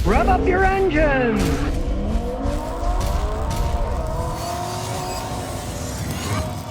Rev up your engines!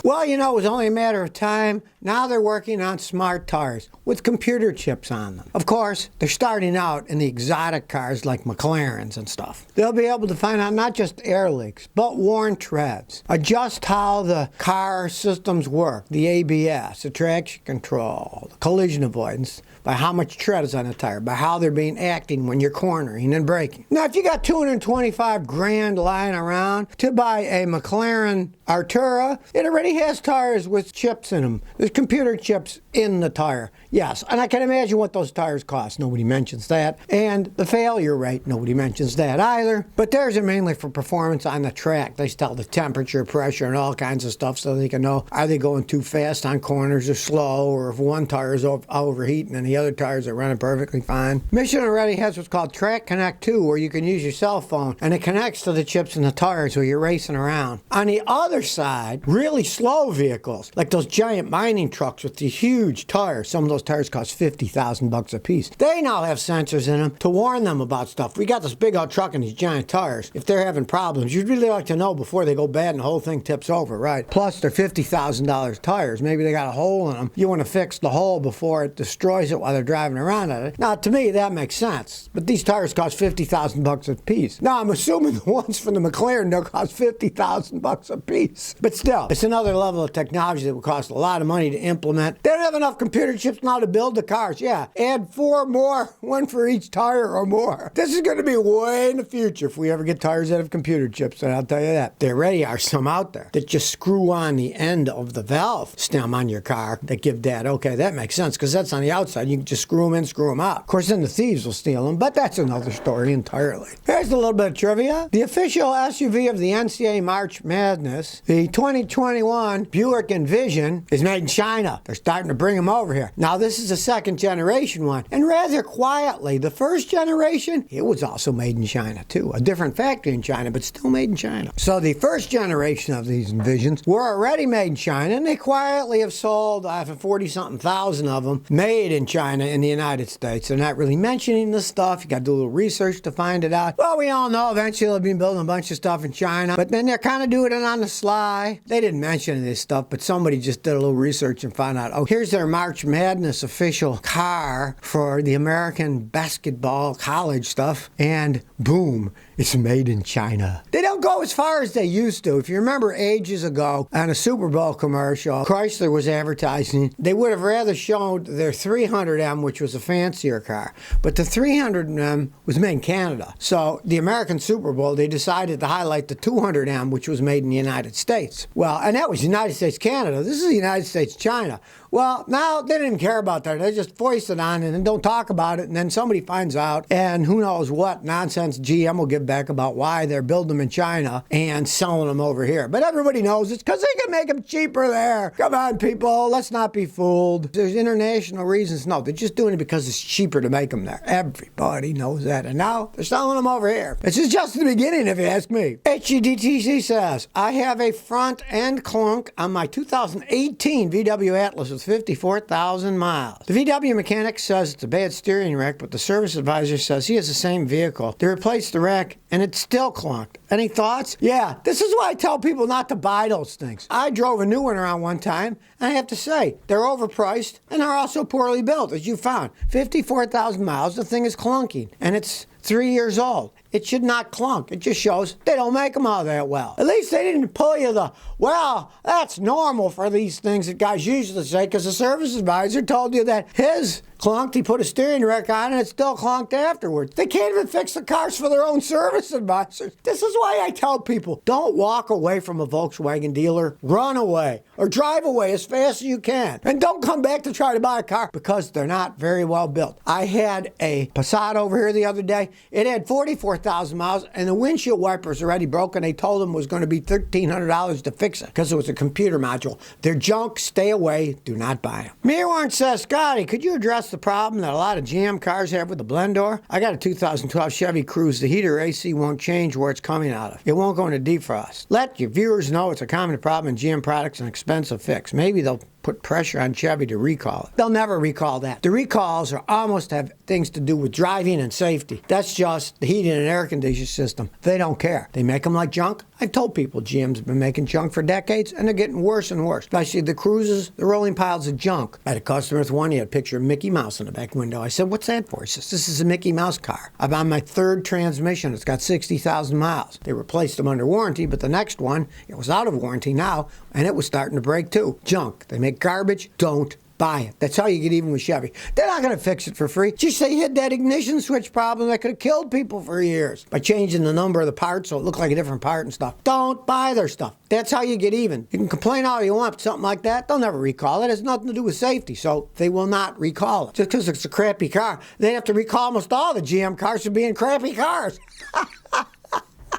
Well, you know, it was only a matter of time. Now they're working on smart tires with computer chips on them. Of course, they're starting out in the exotic cars like McLarens and stuff. They'll be able to find out not just air leaks, but worn treads, adjust how the car systems work, the ABS, the traction control, the collision avoidance, by how much tread is on the tire, by how they're being acting when you're cornering and braking. Now, if you got 225 grand lying around to buy a McLaren Artura, it already has tires with chips in them. There's computer chips in the tire. Yes, and I can imagine what those tires cost. Nobody mentions that. And the failure rate, nobody mentions that either. But theirs are mainly for performance on the track. They tell the temperature, pressure, and all kinds of stuff so they can know, are they going too fast on corners or slow, or if one tire is overheating and the other tires are running perfectly fine. Mission already has what's called Track Connect 2, where you can use your cell phone and it connects to the chips in the tires while you're racing around. On the other side, really slow vehicles, like those giant mining trucks with these huge tires. Some of those tires cost $50,000 a piece. They now have sensors in them to warn them about stuff. We got this big old truck and these giant tires. If they're having problems, you'd really like to know before they go bad and the whole thing tips over, right? Plus, they're $50,000 tires. Maybe they got a hole in them. You want to fix the hole before it destroys it while they're driving around at it. Now, to me, that makes sense. But these tires cost $50,000 a piece. Now, I'm assuming the ones from the McLaren, they'll cost $50,000 a piece. But still, it's another level of technology that will cost a lot of money to implement. They don't have enough computer chips now to build the cars. Yeah, add 4 more, one for each tire or more. This is going to be way in the future if we ever get tires that have computer chips, and I'll tell you that. There already are some out there that just screw on the end of the valve stem on your car that give that. Okay, that makes sense because that's on the outside. You can just screw them in, screw them out. Of course, then the thieves will steal them, but that's another story entirely. Here's a little bit of trivia. The official SUV of the NCAA March Madness, the 2021 Buick Envision, is made in China. They're starting to bring them over here. Now, this is a second generation one, and rather quietly, the first generation, it was also made in China too. A different factory in China, but still made in China. So the first generation of these Envisions were already made in China, and they quietly have sold 40-something thousand of them made in China in the United States. They're not really mentioning this stuff. You got to do a little research to find it out. Well, we all know eventually they'll be building a bunch of stuff in China, but then they're kind of doing it on the sly. They didn't mention any of this stuff, but somebody just did a little research and found out, oh, here's their March Madness official car for the American basketball college stuff, and boom, it's made in China. They don't go as far as they used to. If you remember ages ago on a Super Bowl commercial, Chrysler was advertising, they would have rather shown their 300M, which was a fancier car, but the 300M was made in Canada. So the American Super Bowl, they decided to highlight the 200M, which was made in the United States. Well, and that was United States, Canada. This is the United States, China. Well, now they didn't care about that. They just voice it on and then don't talk about it, and then somebody finds out, and who knows what nonsense GM will give back about why they're building them in China and selling them over here. But everybody knows it's because they can make them cheaper there. Come on, people, let's not be fooled. There's international reasons. No, they're just doing it because it's cheaper to make them there. Everybody knows that. And now they're selling them over here. This is just the beginning, if you ask me. HGDTC says, I have a front end clunk on my 2018 VW Atlas with 54,000 miles. The VW mechanic says it's a bad steering rack, but the service advisor says he has the same vehicle. They replaced the rack and it's still clunked. Any thoughts? Yeah, this is why I tell people not to buy those things. I drove a new one around one time, and I have to say, they're overpriced and they're also poorly built, as you found. 54,000 miles, the thing is clunking, and it's 3 years old. It should not clunk. It just shows they don't make them all that well. At least they didn't pull you the, well, that's normal for these things that guys usually say, because the service advisor told you that his clunked, he put a steering rack on, and it still clunked afterwards. They can't even fix the cars for their own service advisors. This is why I tell people, don't walk away from a Volkswagen dealer. Run away or drive away as fast as you can. And don't come back to try to buy a car because they're not very well built. I had a Passat over here the other day. It had 44,000 miles, and the windshield wiper was already broken. They told them it was going to be $1,300 to fix it because it was a computer module. They're junk. Stay away. Do not buy them. Mirror says, Scotty, could you address the problem that a lot of GM cars have with the blend door? I got a 2012 Chevy Cruze. The heater AC won't change where it's coming out of. It won't go into defrost. Let your viewers know it's a common problem in GM products and expensive fix. Maybe they'll put pressure on Chevy to recall it. They'll never recall that. The recalls are almost have things to do with driving and safety. That's just the heating and air conditioning system. They don't care. They make them like junk. I've told people GM's been making junk for decades, and they're getting worse and worse. Especially the Cruises, the rolling piles of junk. I had a customer with one, he had a picture of Mickey Mouse in the back window. I said, what's that for? He says, this is a Mickey Mouse car. I'm on my third transmission. It's got 60,000 miles. They replaced them under warranty, but the next one, it was out of warranty now, and it was starting to break too. Junk. They make garbage. Don't buy it. That's how you get even with Chevy. They're not going to fix it for free. Just say you had that ignition switch problem that could have killed people for years by changing the number of the parts so it looked like a different part and stuff. Don't buy their stuff. That's how you get even. You can complain all you want, but something like that, they'll never recall it. It has nothing to do with safety, so they will not recall it. Just because it's a crappy car, they have to recall almost all the GM cars for being crappy cars.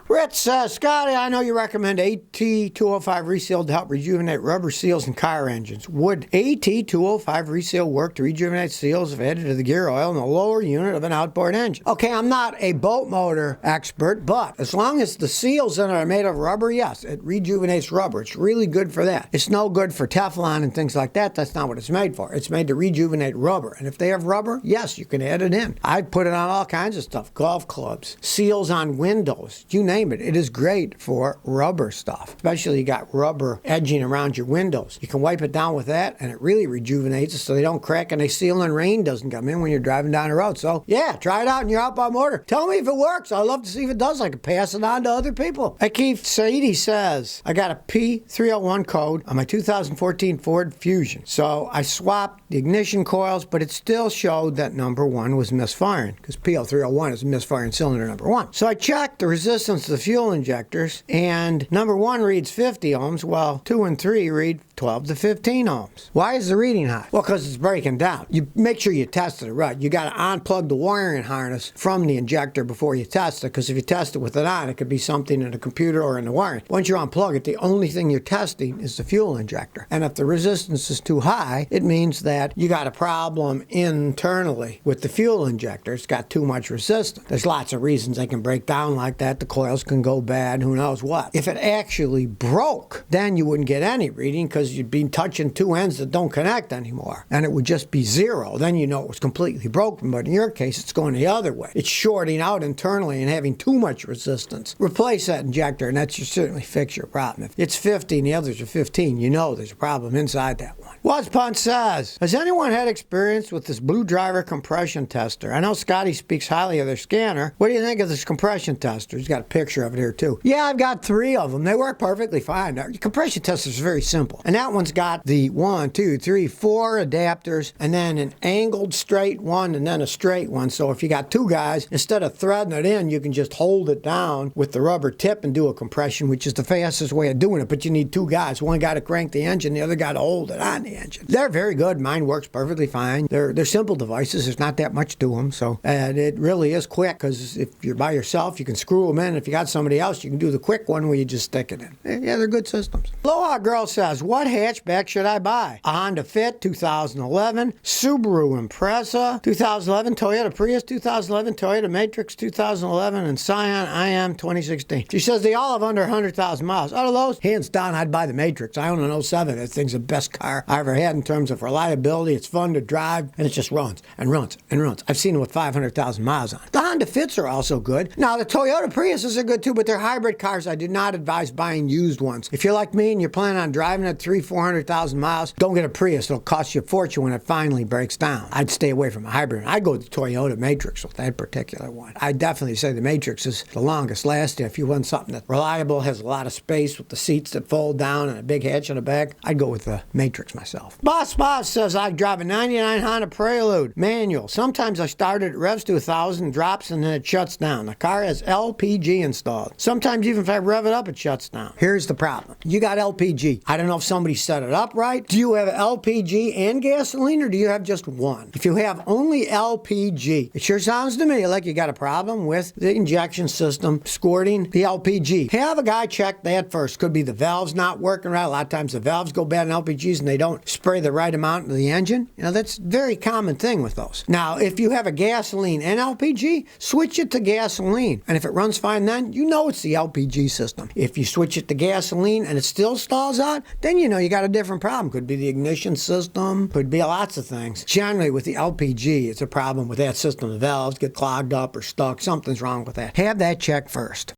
Rich says, Scotty, I know you recommend AT205 reseal to help rejuvenate rubber seals in car engines. Would AT205 reseal work to rejuvenate seals if added to the gear oil in the lower unit of an outboard engine? Okay, I'm not a boat motor expert, but as long as the seals in it are made of rubber, yes, it rejuvenates rubber. It's really good for that. It's no good for Teflon and things like that. That's not what it's made for. It's made to rejuvenate rubber. And if they have rubber, yes, you can add it in. I'd put it on all kinds of stuff. Golf clubs, seals on windows, you name it. It is great for rubber stuff, especially you got rubber edging around your windows. You can wipe it down with that, and it really rejuvenates it so they don't crack and they seal and rain doesn't come in when you're driving down the road. So, yeah, try it out in your outbound motor. Tell me if it works. I'd love to see if it does. I can pass it on to other people. Keith Saidi says, I got a P301 code on my 2014 Ford Fusion. So I swapped the ignition coils, but it still showed that number 1 was misfiring because PL301 is misfiring cylinder number 1. So I checked the resistance to the fuel injectors, and number 1 reads 50 ohms, while 2 and 3 read 12 to 15 ohms. Why is the reading high? Well, because it's breaking down. You make sure you tested it right. You got to unplug the wiring harness from the injector before you test it, because if you test it with it on, it could be something in the computer or in the wiring. Once you unplug it, the only thing you're testing is the fuel injector. And if the resistance is too high, it means that you got a problem internally with the fuel injector. It's got too much resistance. There's lots of reasons they can break down like that. The coils can go bad, who knows what. If it actually broke, then you wouldn't get any reading because you'd be touching two ends that don't connect anymore, and it would just be zero. Then you know it was completely broken, but in your case, it's going the other way. It's shorting out internally and having too much resistance. Replace that injector, and that should certainly fix your problem. If it's 50 and the others are 15, you know there's a problem inside that one. What's Punch says, has anyone had experience with this Blue Driver compression tester? I know Scotty speaks highly of their scanner. What do you think of this compression tester? He's got a picture of it here too. Yeah, I've got 3 of them. They work perfectly fine. The compression tester is very simple. And that one's got the 1, 2, 3, 4 adapters, and then an angled straight one and then a straight one. So if you got 2 guys, instead of threading it in, you can just hold it down with the rubber tip and do a compression, which is the fastest way of doing it. But you need 2 guys. One guy to crank the engine, the other guy to hold it on the engine. They're very good. Mine works perfectly fine. They're simple devices. There's not that much to them. So it really is quick, because if you're by yourself, you can screw them in. If you got somebody else, you can do the quick one where you just stick it in. Yeah, they're good systems. Aloha Girl says, what hatchback should I buy? A Honda Fit 2011, Subaru Impreza 2011, Toyota Prius 2011, Toyota Matrix 2011, and Scion IM 2016. She says they all have under 100,000 miles. Out of those, hands down, I'd buy the Matrix. I own an '07. That thing's the best car I ever had in terms of reliability. It's fun to drive, and it just runs and runs and runs. I've seen it with 500,000 miles on it. The Honda Fits are also good. Now, the Toyota Priuses are good too, but they're hybrid cars. I do not advise buying used ones. If you're like me and you're planning on driving at 300,000-400,000 miles, don't get a Prius. It'll cost you a fortune when it finally breaks down. I'd stay away from a hybrid. I'd go with the Toyota Matrix with that particular one. I'd definitely say the Matrix is the longest lasting. If you want something that's reliable, has a lot of space with the seats that fold down and a big hatch in the back, I'd go with the Matrix myself. Boss says I drive a 99 Honda Prelude manual. Sometimes I start it at revs to 1,000, drops, and then it shuts down. The car has LPG installed. Sometimes even if I rev it up, it shuts down. Here's the problem. You got LPG. I don't know if somebody set it up right. Do you have LPG and gasoline, or do you have just one? If you have only LPG, it sure sounds to me like you got a problem with the injection system squirting the LPG. Have a guy check that first. Could be the valves not working right. A lot of times the valves go bad in LPGs and they don't spray the right amount into the engine. You know, that's a very common thing with those. Now, if you have a gasoline and LPG, switch it to gasoline. And if it runs fine then, you know it's the LPG system. If you switch it to gasoline and it still stalls out, then you you know, you got a different problem. Could be the ignition system, could be lots of things. Generally with the LPG, it's a problem with that system. The valves get clogged up or stuck. Something's wrong with that. Have that checked first.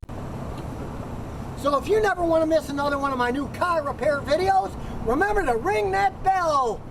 So if you never want to miss another one of my new car repair videos, remember to ring that bell.